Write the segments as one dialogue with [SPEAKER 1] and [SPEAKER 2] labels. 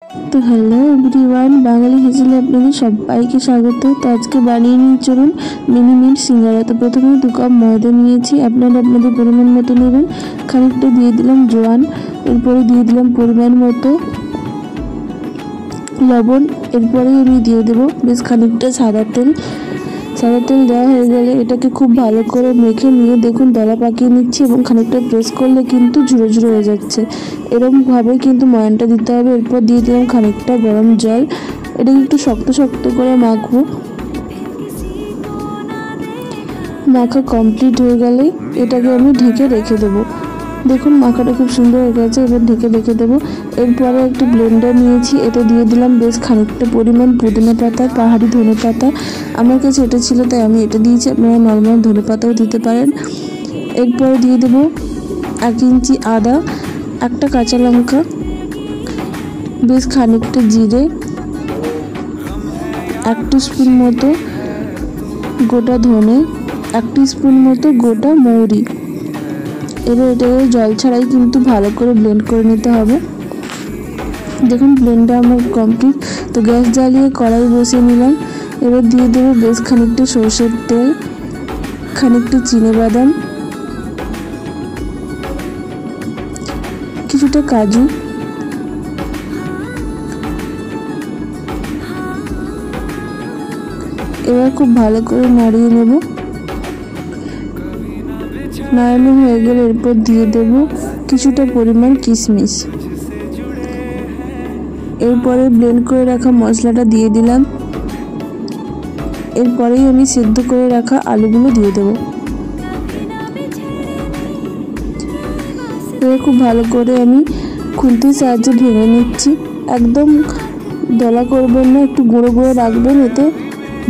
[SPEAKER 1] তো hello everyone, বাঙালি হেসেলে আপনাদের সবাইকে স্বাগত। তো আজকে বানিয়ে নিয়ে চলুন মিনি মিন্ট সিঙ্গারা। তো প্রথমে 2 কাপ ময়দা নিয়েছি, আপনারা আপনাদের পরিমাণ মতো নেবেন। খানিকটা দিয়ে দিলাম জোয়ান, এরপরে দিয়ে দিলাম পরিমাণ মতো লবণ, এরপরে আমি দিয়ে দেবো বেশ খানিকটা সাদা তেল। সাদা তেল দেওয়া হয়ে গেলে এটাকে খুব ভালো করে মেখে নিয়ে দেখুন দলা পাকিয়ে নিচ্ছি এবং খানিকটা প্রেস করলে কিন্তু ঝুড়ো ঝুড়ো হয়ে যাচ্ছে। এরকমভাবে কিন্তু ময়ানটা দিতে হবে। এরপর দিয়ে দিলাম খানিকটা গরম জল, এটাকে একটু শক্ত শক্ত করে মাখবো। মাখা কমপ্লিট হয়ে গেলে এটাকে আমি ঢেকে রেখে দেবো। দেখুন মাখাটা খুব সুন্দর হয়ে গেছে, এবার ঢেকে রেখে দেবো। এরপরে একটি ব্লেন্ডার নিয়েছি, এটা দিয়ে দিলাম বেশ খানিকটা পরিমাণ পুদিনা পাতা, পাহাড়ি ধনে পাতা। আমার কাছে এটা ছিল তাই আমি এটা দিয়েছি, আপনারা নর্মাল ধনে পাতাও দিতে পারেন। এরপরে দিয়ে দেবো 1 ইঞ্চি আদা, একটা কাঁচা লঙ্কা, বেশ খানিকটা জিরে, 1 টিস্পুন মতো গোটা ধনে, 1 টিস্পুন মতো গোটা মৌরি। এবার এটাকে জল ছাড়াই কিন্তু ভালো করে ব্লেন্ড করে নিতে হবে। দেখুন ব্লেন্ডটা আমার কমপ্লিট। তো গ্যাস জ্বালিয়ে কড়াই বসিয়ে নিলাম। এবার দিয়ে দেবো বেশ খানিকটা সরষের তেল, খানিকটা চিনেবাদাম, কিছুটা কাজু, এবার খুব ভালো করে নাড়িয়ে নেব। নাড়ানো হয়ে গেলে এরপর দিয়ে দেব কিছুটা পরিমাণ কিশমিশ। এরপরে ব্লেন্ড করে রাখা মশলাটা দিয়ে দিলাম। এরপরেই আমি সিদ্ধ করে রাখা আলুগুলো দিয়ে দেব। এবার খুব ভালো করে আমি খুন্তির সাহায্যে ভেঙে নিচ্ছি। একদম দলা করবেন না, একটু গুঁড়ো গুঁড়ো রাখবেন, এতে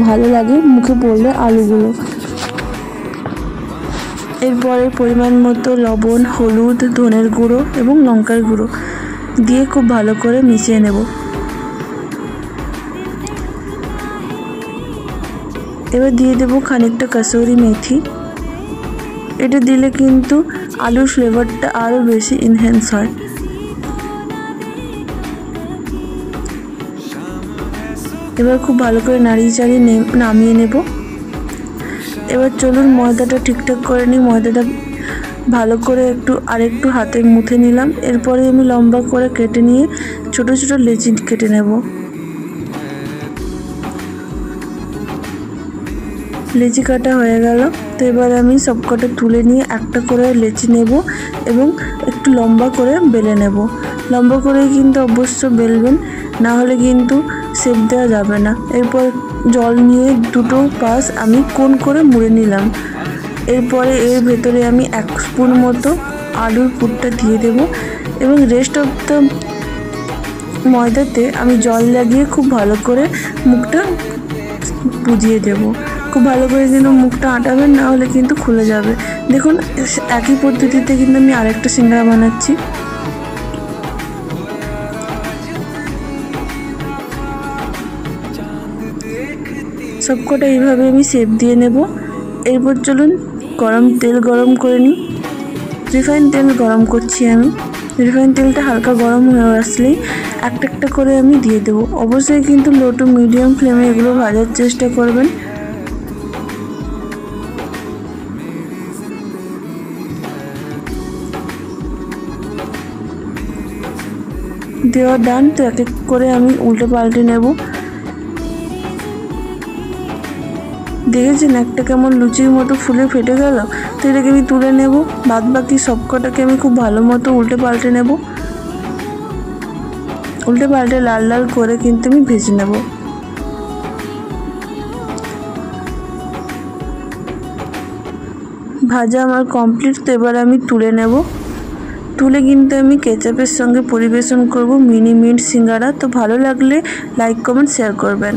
[SPEAKER 1] ভালো লাগে মুখে পড়লে আলুগুলো। এরপরে পরিমাণ মতো লবণ, হলুদ, ধনের গুঁড়ো এবং লঙ্কার গুঁড়ো দিয়ে খুব ভালো করে মিশিয়ে নেব। এবার দিয়ে দেব খানিকটা কাসুরি মেথি। এটা দিলে কিন্তু আলুর ফ্লেভারটা আরও বেশি এনহ্যান্স হয়। এবার খুব ভালো করে নাড়িয়ে চাড়িয়ে নামিয়ে নেব। এবার চলুন ময়দাটা ঠিকঠাক করে নিই। ময়দাটা ভালো করে আরেকটু হাতে মুথে নিলাম। এরপরে আমি লম্বা করে কেটে নিয়ে ছোট ছোট লেচি কেটে নেব। লেচি কাটা হয়ে গেল। তো এবার আমি সবকটা তুলে নিয়ে একটা করে লেচি নেব এবং একটু লম্বা করে বেলে নেব। লম্বা করে কিন্তু অবশ্য বেলবেন, না হলে কিন্তু শেপ দেওয়া যাবে না। এরপর জল নিয়ে দুটো পাশ আমি কোণ করে মুড়ে নিলাম। এরপরে এর ভেতরে আমি 1 স্পুন মতো আলুর পুরটা দিয়ে দেব এবং রেস্ট অফ দ্য ময়দাতে আমি জল লাগিয়ে খুব ভালো করে মুখটা বুঝিয়ে দেব। খুব ভালো করে কিন্তু মুখটা আটাবেন, না হলে কিন্তু খুলে যাবে। দেখুন একই পদ্ধতিতে কিন্তু আমি আরেকটা সিঙ্গারা বানাচ্ছি। সবকটা এইভাবে আমি শেপ দিয়ে নেব। এরপর চলুন তেল গরম করে নিই। রিফাইন তেল গরম করছি আমি। রিফাইন তেলটা হালকা গরম হয়ে আসলেই একটা একটা করে আমি দিয়ে দেবো। অবশ্যই কিন্তু লো টু মিডিয়াম ফ্লেমে এগুলো ভাজার চেষ্টা করবেন। দেওয়া ডান। তো এক এক করে আমি উল্টে পাল্টে নেব। দেখেছেন একটা কেমন লুচির মতো ফুলে ফেটে গেল। তো এটাকে আমি তুলে নেব। বাদ বাকি সবকটাকে আমি খুব ভালো মতো উল্টে পাল্টে নেব। উল্টে পাল্টে লাল লাল করে কিন্তু আমি ভেজে নেব। ভাজা আমার কমপ্লিট। তো এবার আমি তুলে নেব। তুলে কিন্তু আমি কেচাপের সঙ্গে পরিবেশন করব মিনি মিন্ট সিঙ্গারা। তো ভালো লাগলে লাইক কমেন্ট শেয়ার করবেন।